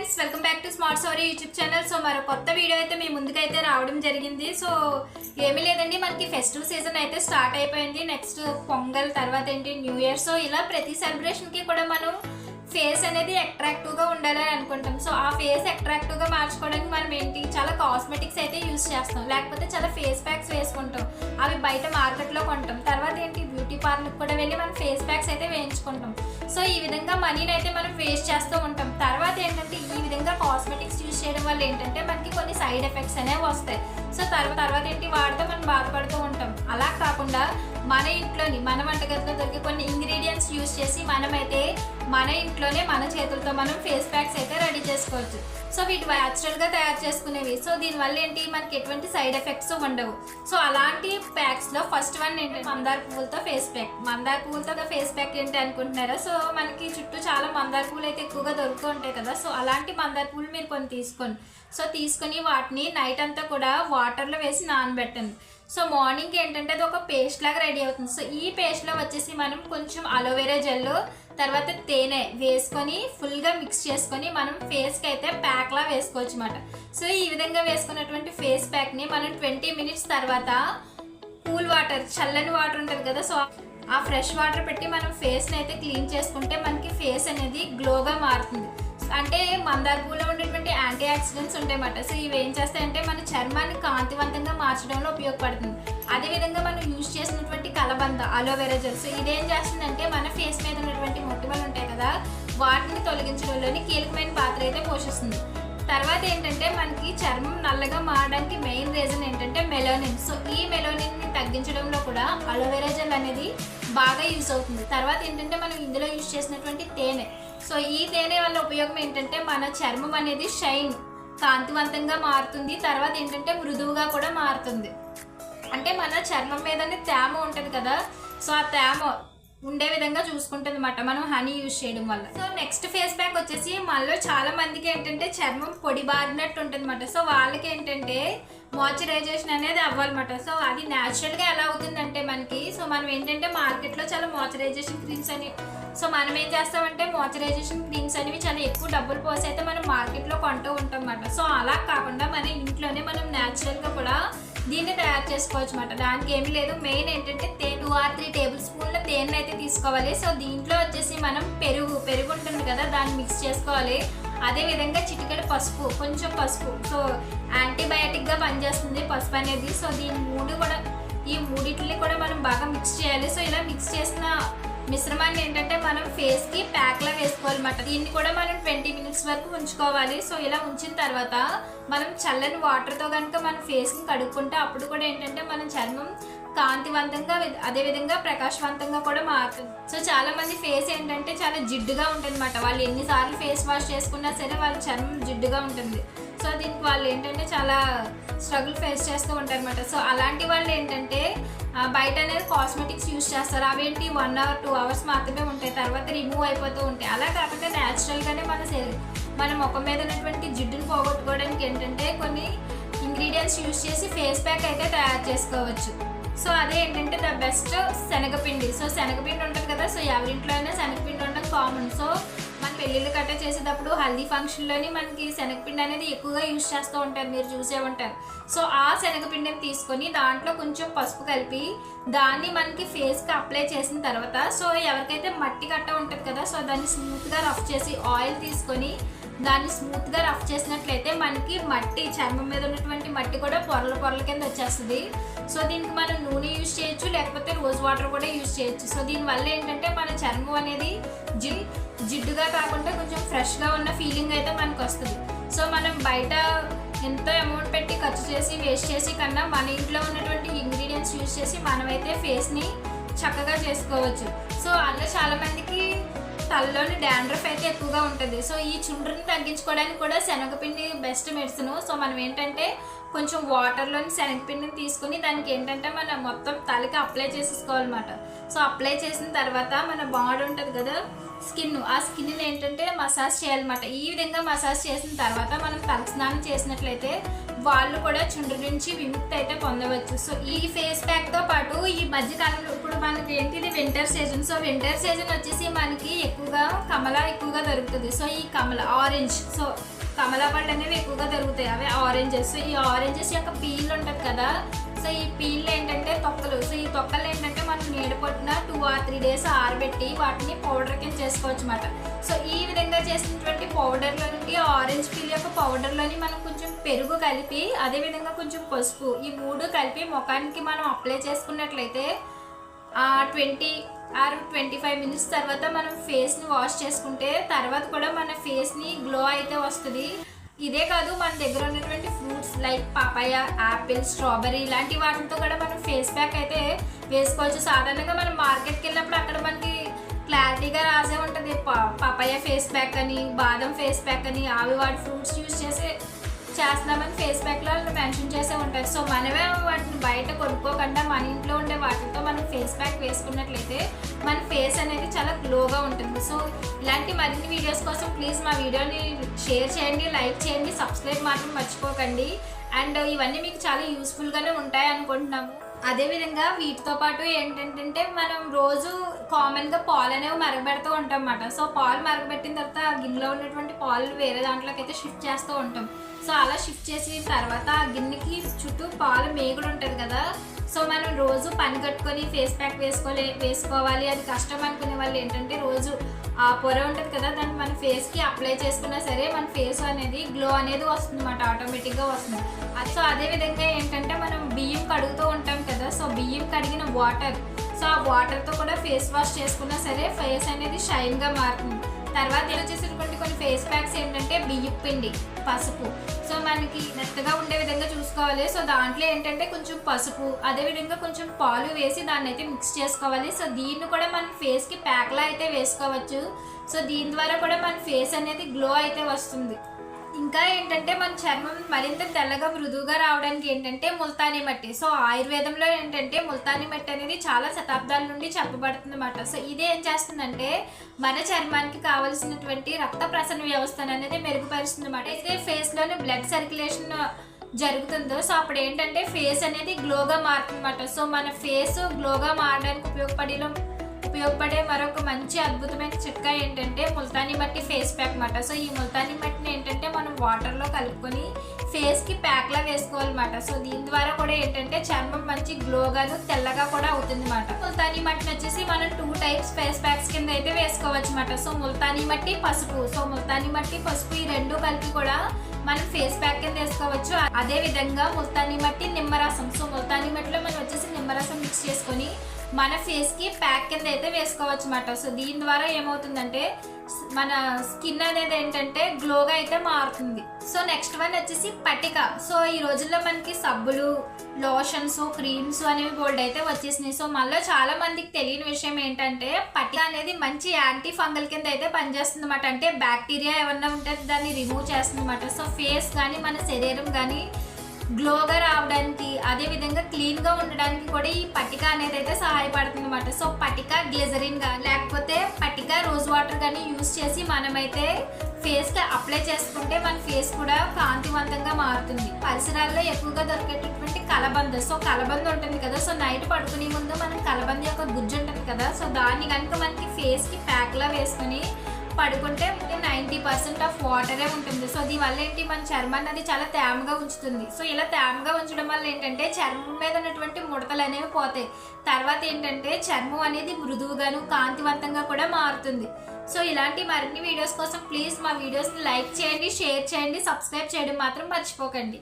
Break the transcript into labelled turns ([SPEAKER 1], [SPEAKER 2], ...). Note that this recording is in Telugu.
[SPEAKER 1] Friends, welcome back to smart story YouTube channel. So మరో కొత్త వీడియో అయితే మీ ముందుకైతే రావడం జరిగింది. సో ఏమీ లేదండి, మనకి ఫెస్టివ్ సీజన్ అయితే స్టార్ట్ అయిపోయింది. నెక్స్ట్ పొంగల్, తర్వాత ఏంటి న్యూ ఇయర్. సో ఇలా ప్రతి సెలబ్రేషన్కి కూడా మనం ఫేస్ అనేది అట్రాక్టివ్గా ఉండాలని అనుకుంటాం. సో ఆ ఫేస్ అట్రాక్టివ్గా మార్చుకోవడానికి మనం ఏంటి చాలా కాస్మెటిక్స్ అయితే యూస్ చేస్తాం, లేకపోతే చాలా ఫేస్ ప్యాక్స్ వేసుకుంటాం. అవి బయట మార్కెట్లో కొంటాం. తర్వాత ఏంటి బ్యూటీ పార్లర్కి కూడా వెళ్ళి మనం ఫేస్ ప్యాక్స్ అయితే వేయించుకుంటాం. సో ఈ విధంగా మనీని అయితే మనం వేస్ట్ చేస్తూ ఉంటాం. తర్వాత ఏంటంటే ఈ విధంగా కాస్మెటిక్స్ యూజ్ చేయడం వల్ల ఏంటంటే మనకి కొన్ని సైడ్ ఎఫెక్ట్స్ అనేవి వస్తాయి. సో తర్వాత ఏంటి వాడితే మనం బాధపడుతూ ఉంటాం. అలా కాకుండా మన ఇంట్లోని మన వంటగదిలో దొరికే కొన్ని ఇంగ్రీడియంట్స్ యూజ్ చేసి మనమైతే మన ఇంట్లోనే మన చేతులతో మనం ఫేస్ ప్యాక్స్ అయితే రెడీ చేసుకోవచ్చు. సో వీటి న్యాచురల్గా తయారు చేసుకునేవి. సో దీనివల్ల ఏంటి మనకి ఎటువంటి సైడ్ ఎఫెక్ట్స్ ఉండవు. సో అలాంటి ప్యాక్స్లో ఫస్ట్ వన్ ఏంటంటే మందార పువ్వులతో ఫేస్ ప్యాక్. మందార పువ్వులతో ఫేస్ ప్యాక్ ఏంటి అనుకుంటున్నారా? సో మనకి చుట్టూ చాలా మందార పువ్వులు అయితే ఎక్కువగా దొరుకుతూ ఉంటాయి కదా. సో అలాంటి మందార పువ్వులు మీరు కొన్ని తీసుకోండి. సో తీసుకుని వాటిని నైట్ అంతా కూడా వాటర్లో వేసి నానబెట్టండి. సో మార్నింగ్ ఏంటంటే అది ఒక పేస్ట్ లాగా రెడీ అవుతుంది. సో ఈ పేస్ట్లో వచ్చేసి మనం కొంచెం అలోవెరా జెల్, తర్వాత తేనె వేసుకొని ఫుల్గా మిక్స్ చేసుకొని మనం ఫేస్కి అయితే ప్యాక్లా వేసుకోవచ్చు అన్నమాట. సో ఈ విధంగా వేసుకున్నటువంటి ఫేస్ ప్యాక్ని మనం 20 మినిట్స్ తర్వాత కూల్ వాటర్, చల్లని వాటర్ ఉంటుంది కదా, సో ఆ ఫ్రెష్ వాటర్ పెట్టి మనం ఫేస్ని అయితే క్లీన్ చేసుకుంటే మనకి ఫేస్ అనేది గ్లోగా మారుతుంది. అంటే మందార పూలో ఉండేటువంటి యాంటీ ఆక్సిడెంట్స్ ఉంటాయన్నమాట. సో ఇవి ఏం చేస్తాయంటే మన చర్మాన్ని కాంతివంతంగా మార్చడంలో ఉపయోగపడుతుంది. అదేవిధంగా మనం యూజ్ చేసినటువంటి కలబంద, అలోవెరా జెల్, సో ఇదేం చేస్తుందంటే మన ఫేస్ మీద ఉన్నటువంటి మొటిమలు ఉంటాయి కదా, వాటిని తొలగించడంలోని కీలకమైన పాత్ర అయితే పోషిస్తుంది. తర్వాత ఏంటంటే మనకి చర్మం నల్లగా మారడానికి మెయిన్ రీజన్ ఏంటంటే మెలోనిన్. సో ఈ మెలోనిన్ని తగ్గించడంలో కూడా అలోవెరా జెల్ అనేది బాగా యూజ్ అవుతుంది. తర్వాత ఏంటంటే మనం ఇందులో యూజ్ చేసినటువంటి తేనె. సో ఈ తేనె వల్ల ఉపయోగం ఏంటంటే మన చర్మం అనేది షైన్, కాంతివంతంగా మారుతుంది. తర్వాత ఏంటంటే మృదువుగా కూడా మారుతుంది. అంటే మన చర్మం మీదనే తేమ ఉంటుంది కదా, సో ఆ తేమ ఉండే విధంగా చూసుకుంటుంది అన్నమాట మనం హనీ యూజ్ చేయడం వల్ల. సో నెక్స్ట్ ఫేస్ ప్యాక్ వచ్చేసి మనలో చాలా మందికి ఏంటంటే చర్మం పొడి బారినట్టు ఉంటుంది అన్నమాట. సో వాళ్ళకి ఏంటంటే మాయిశ్చరైజేషన్ అనేది అవ్వాలన్నమాట. సో అది న్యాచురల్గా ఎలా అవుతుందంటే మనకి, సో మనం ఏంటంటే మార్కెట్లో చాలా మాయిశ్చరైజేషన్ క్రీమ్స్ అని, సో మనం ఏం చేస్తామంటే మాయిశ్చరైజేషన్ క్రీమ్స్ అనేవి చాలా ఎక్కువ డబ్బులు పోసి అయితే మనం మార్కెట్లో కొంటూ ఉంటాం అన్నమాట. సో అలా కాకుండా మన ఇంట్లోనే మనం న్యాచురల్గా కూడా దీన్ని తయారు చేసుకోవచ్చు అన్నమాట. దానికి ఏమీ లేదు, మెయిన్ ఏంటంటే 2 or 3 టేబుల్ స్పూన్ల తేనె అయితే తీసుకోవాలి. సో దీంట్లో వచ్చేసి మనం పెరుగు ఉంటుంది కదా, దాన్ని మిక్స్ చేసుకోవాలి. అదేవిధంగా చిటికెడు పసుపు, కొంచెం పసుపు. సో యాంటీబయాటిక్గా పనిచేస్తుంది పసుపు అనేది. సో ఈ మూడిటిని కూడా మనం బాగా మిక్స్ చేయాలి. సో ఇలా మిక్స్ చేసిన మిశ్రమాన్ని ఏంటంటే మనం ఫేస్కి ప్యాక్లా వేసుకోవాలన్నమాట. దీన్ని కూడా మనం 20 మినిట్స్ వరకు ఉంచుకోవాలి. సో ఇలా ఉంచిన తర్వాత మనం చల్లని వాటర్తో కనుక మన ఫేస్ని కడుక్కుంటే అప్పుడు కూడా ఏంటంటే మన చర్మం కాంతివంతంగా, అదేవిధంగా ప్రకాశవంతంగా కూడా మారుతుంది. సో చాలా మంది ఫేస్ ఏంటంటే చాలా జిడ్డుగా ఉంటుంది అన్నమాట. వాళ్ళు ఎన్నిసార్లు ఫేస్ వాష్ చేసుకున్నా సరే వాళ్ళ చర్మం జిడ్డుగా ఉంటుంది. సో దీనికి వాళ్ళు ఏంటంటే చాలా స్ట్రగుల్ ఫేస్ చేస్తూ ఉంటారు అన్నమాట. సో అలాంటి వాళ్ళు ఏంటంటే బయట అనేది కాస్మెటిక్స్ యూజ్ చేస్తారు. అవేంటి 1 or 2 hours మాత్రమే ఉంటాయి, తర్వాత రిమూవ్ అయిపోతూ ఉంటాయి. అలా కాకుండా న్యాచురల్గానే మన ముఖం మీద ఉన్నటువంటి జిడ్డును పోగొట్టుకోవడానికి ఏంటంటే కొన్ని ఇంగ్రీడియంట్స్ యూజ్ చేసి ఫేస్ ప్యాక్ అయితే తయారు చేసుకోవచ్చు. సో అదే ఏంటంటే ద బెస్ట్ శనగపిండి. సో శనగపిండి ఉంటుంది కదా, సో ఎవరింట్లో అయినా శనగపిండి ఉండడం కామన్. సో మన పెళ్ళిళ్ళు కట్ట చేసేటప్పుడు హల్దీ ఫంక్షన్లోని మనకి శనగపిండి అనేది ఎక్కువగా యూజ్ చేస్తూ ఉంటారు, మీరు చూసే ఉంటారు. సో ఆ శనగపిండిని తీసుకొని దాంట్లో కొంచెం పసుపు కలిపి దాన్ని మనకి ఫేస్కి అప్లై చేసిన తర్వాత, సో ఎవరికైతే మట్టి కట్ట ఉంటుంది కదా, సో దాన్ని స్మూత్గా రఫ్ చేసి ఆయిల్ తీసుకొని దాన్ని స్మూత్గా రఫ్ చేసినట్లయితే మనకి మట్టి, చర్మం మీద ఉన్నటువంటి మట్టి కూడా పొరల కింద వచ్చేస్తుంది. సో దీనికి మనం నూనె యూజ్ చేయొచ్చు, లేకపోతే రోజ్ వాటర్ కూడా యూజ్ చేయొచ్చు. సో దీనివల్ల ఏంటంటే మన చర్మం అనేది జిడ్డుగా కాకుండా కొంచెం ఫ్రెష్గా ఉన్న ఫీలింగ్ అయితే మనకు వస్తుంది. సో మనం బయట ఎంతో అమౌంట్ పెట్టి ఖర్చు చేసి వేస్ట్ చేసి కన్నా మన ఇంట్లో ఉన్నటువంటి ఇంగ్రీడియంట్స్ యూజ్ చేసి మనమైతే ఫేస్ని చక్కగా చేసుకోవచ్చు. సో అలా చాలామందికి తలలోని డాండ్రఫ్ అయితే ఎక్కువగా ఉంటుంది. సో ఈ చుండ్రుని తగ్గించుకోవడానికి కూడా శనగపిండి బెస్ట్ మెడిసిన్. సో మనం ఏంటంటే కొంచెం వాటర్లోని శనగపిండిని తీసుకుని దానికి ఏంటంటే మనం మొత్తం తలకి అప్లై చేసేసుకోవాలన్నమాట. సో అప్లై చేసిన తర్వాత మన బాడీ ఉంటుంది కదా, ఆ స్కిన్ ఏంటంటే మసాజ్ చేయాలన్నమాట. ఈ విధంగా మసాజ్ చేసిన తర్వాత మనం తలస్నానం చేసినట్లయితే వాళ్ళు కూడా చుండ్రు నుంచి విముక్తి అయితే పొందవచ్చు. సో ఈ ఫేస్ ప్యాక్తో పాటు ఈ మధ్యకాలంలో ఇప్పుడు మనకి ఏంటిది winter season. So winter season వచ్చేసి మనకి ఎక్కువగా కమలా ఎక్కువగా దొరుకుతుంది. సో ఈ ఆరెంజ్, సో కమలా పళ్ళు అనేవి ఎక్కువగా దొరుకుతాయి, అవి ఆరెంజెస్. సో ఈ ఆరెంజెస్ యొక్క పీల్ ఉంటుంది కదా, సో ఈ పీల్ ఏంటంటే తొక్కలు. సో ఈ తొక్కలు ఏంటంటే మనం నీడ పట్టిన 2 or 3 days ఆరబెట్టి వాటిని పౌడర్ కింద చేసుకోవచ్చు అన్నమాట. సో ఈ విధంగా చేసినటువంటి పౌడర్లో నుండి ఆరెంజ్ పీల్ యొక్క పౌడర్లోని మనం కొంచెం పెరుగు కలిపి అదేవిధంగా కొంచెం పసుపు, ఈ 3 కలిపి ముఖానికి మనం అప్లై చేసుకున్నట్లయితే 20 or 25 minutes తర్వాత మనం ఫేస్ని వాష్ చేసుకుంటే తర్వాత కూడా మన ఫేస్ని గ్లో అయితే వస్తుంది. ఇదే కాదు, మన దగ్గర ఉన్నటువంటి fruits like papaya, apple, strawberry ఇలాంటి వాటితో కూడా మనం ఫేస్ ప్యాక్ అయితే వేసుకోవచ్చు. సాధారణంగా మనం మార్కెట్కి వెళ్ళినప్పుడు అక్కడ మనకి క్లారిటీగా రాసే ఉంటుంది పపాయ ఫేస్ ప్యాక్ అని, బాదం ఫేస్ ప్యాక్ అని, అవి వాటి ఫ్రూట్స్ యూజ్ చేస్తున్నామని ఫేస్ ప్యాక్లో మెన్షన్ చేసే ఉంటారు. సో మనమే వాటిని బయట కొనుక్కోకుండా మన ఇంట్లో ఉండే వాటితో మనం ఫేస్ ప్యాక్ వేసుకున్నట్లయితే మన ఫేస్ అనేది చాలా గ్లోగా ఉంటుంది. సో ఇలాంటి మరిన్ని వీడియోస్ కోసం ప్లీజ్ మా వీడియోని షేర్ చేయండి, లైక్ చేయండి, సబ్స్క్రైబ్ మాత్రం మర్చిపోకండి. అండ్ ఇవన్నీ మీకు చాలా యూస్ఫుల్గానే ఉంటాయి అనుకుంటున్నాము. అదేవిధంగా వీటితో పాటు ఏంటంటే మనం రోజు కామన్గా పాలు అనేవి మరగబెడుతూ ఉంటాం అన్నమాట. సో పాలు మరగబెట్టిన తర్వాత ఆ గిన్నెలో ఉన్నటువంటి పాలు వేరే దాంట్లోకి అయితే షిఫ్ట్ చేస్తూ ఉంటాం. సో అలా షిఫ్ట్ చేసిన తర్వాత ఆ గిన్నెకి చుట్టూ పాలు మేగుడు ఉంటుంది కదా, సో మనం రోజు పని కట్టుకొని ఫేస్ ప్యాక్ వేసుకోవాలి అది కష్టం అనుకునే వాళ్ళు ఏంటంటే రోజు ఆ పొర ఉంటుంది కదా దాన్ని మన ఫేస్కి అప్లై చేసుకున్నా సరే మన ఫేస్ అనేది గ్లో అనేది వస్తుంది అన్నమాట, ఆటోమేటిక్గా వస్తుంది. సో అదేవిధంగా ఏంటంటే మనం బియ్యం కడుగుతూ ఉంటాం కదా, సో బియ్యం కడిగిన వాటర్, సో ఆ వాటర్తో కూడా ఫేస్ వాష్ చేసుకున్నా సరే ఫేస్ అనేది షైన్గా మారుతుంది. తర్వాత వచ్చేసినటువంటి కొన్ని ఫేస్ ప్యాక్స్ ఏంటంటే బియ్యం పిండి, పసుపు, సో మనకి మెత్తగా ఉండే విధంగా చూసుకోవాలి. సో దాంట్లో ఏంటంటే కొంచెం పసుపు అదేవిధంగా కొంచెం పాలు వేసి దాన్ని అయితే మిక్స్ చేసుకోవాలి. సో దీన్ని కూడా మన ఫేస్కి ప్యాక్లా అయితే వేసుకోవచ్చు. సో దీని ద్వారా కూడా మన ఫేస్ అనేది గ్లో అయితే వస్తుంది. ఇంకా ఏంటంటే మన చర్మం మరింత తెల్లగా మృదువుగా రావడానికి ఏంటంటే ముల్తానీ మట్టి. సో ఆయుర్వేదంలో ఏంటంటే ముల్తానీ మట్టి అనేది చాలా శతాబ్దాల నుండి చెప్పబడుతుంది అన్నమాట. సో ఇది ఏం చేస్తుందంటే మన చర్మానికి కావలసినటువంటి రక్త ప్రసరణ వ్యవస్థను అనేది మెరుగుపరుస్తుంది అన్నమాట. అయితే ఫేస్లోని బ్లడ్ సర్క్యులేషన్ జరుగుతుందో సో అప్పుడు ఏంటంటే ఫేస్ అనేది గ్లోగా మారుతుంది అన్నమాట. సో మన ఫేస్ గ్లోగా మారడానికి ఉపయోగపడే మరొక మంచి అద్భుతమైన చిట్కా ఏంటంటే ముల్తానీ మట్టి ఫేస్ ప్యాక్ అన్నమాట. సో ఈ ముల్తానీ మట్టిని ఏంటంటే మనం వాటర్లో కలుపుకొని ఫేస్కి ప్యాక్లా వేసుకోవాలన్నమాట. సో దీని ద్వారా కూడా ఏంటంటే చర్మం మంచి గ్లోగాను తెల్లగా కూడా అవుతుంది అన్నమాట. ముల్తానీ మట్టిని వచ్చేసి మనం 2 types ఫేస్ ప్యాక్స్ కింద అయితే వేసుకోవచ్చు అన్నమాట. సో ముల్తానీ మట్టి, పసుపు. సో ముల్తానీ మట్టి, పసుపు ఈ 2 కలిపి కూడా మనం ఫేస్ ప్యాక్ కింద వేసుకోవచ్చు. అదే విధంగా ముల్తానీ మట్టి, నిమ్మరసం. సో ముల్తానీ మట్టిలో మనం వచ్చేసి నిమ్మరసం మిక్స్ చేసుకొని మన ఫేస్కి ప్యాక్ కింద అయితే వేసుకోవచ్చు అన్నమాట. సో దీని ద్వారా ఏమవుతుందంటే మన స్కిన్ అనేది ఏంటంటే గ్లోగా అయితే మారుతుంది. సో నెక్స్ట్ వన్ వచ్చేసి పటిక. సో ఈ రోజుల్లో మనకి సబ్బులు, లోషన్స్, క్రీమ్స్ అనేవి బోల్డ్ అయితే వచ్చేసినాయి. సో మళ్ళీ చాలా మందికి తెలియని విషయం ఏంటంటే పటిక అనేది మంచి యాంటీ ఫంగల్ కింద అయితే పనిచేస్తుంది అన్నమాట. అంటే బ్యాక్టీరియా ఏమన్నా ఉంటే దాన్ని రిమూవ్ చేస్తుంది అన్నమాట. సో ఫేస్ కానీ మన శరీరం కానీ గ్లోగా రావడానికి అదేవిధంగా క్లీన్గా ఉండడానికి కూడా ఈ పటిక అనేది అయితే సహాయపడుతుంది అన్నమాట. సో పటిక గ్లిజరిన్ కానీ లేకపోతే పటిక రోజ్ వాటర్ కానీ యూజ్ చేసి మనమైతే ఫేస్కి అప్లై చేసుకుంటే మన ఫేస్ కూడా కాంతివంతంగా మారుతుంది. పరిసరాల్లో ఎక్కువగా దొరికేటటువంటి కలబంద. సో కలబంద ఉంటుంది కదా, సో నైట్ పడుకునే ముందు మనం కలబంద యొక్క గుజ్జు ఉంటుంది కదా, సో దాన్ని కనుక మనకి ఫేస్కి ప్యాక్లా వేసుకుని పడుకుంటే 90% ఆఫ్ వాటరే ఉంటుంది. సో దీనివల్ల ఏంటి మన చర్మాన్ని అది చాలా తేమగా ఉంచుతుంది. సో ఇలా తేమగా ఉంచడం వల్ల ఏంటంటే చర్మం మీద ఉన్నటువంటి ముడతలు అనేవి పోతాయి. తర్వాత ఏంటంటే చర్మం అనేది మృదువుగాను కాంతివంతంగా కూడా మారుతుంది. సో ఇలాంటి మరిన్ని వీడియోస్ కోసం ప్లీజ్ మా వీడియోస్ని లైక్ చేయండి, షేర్ చేయండి, సబ్స్క్రైబ్ చేయడం మాత్రం మర్చిపోకండి.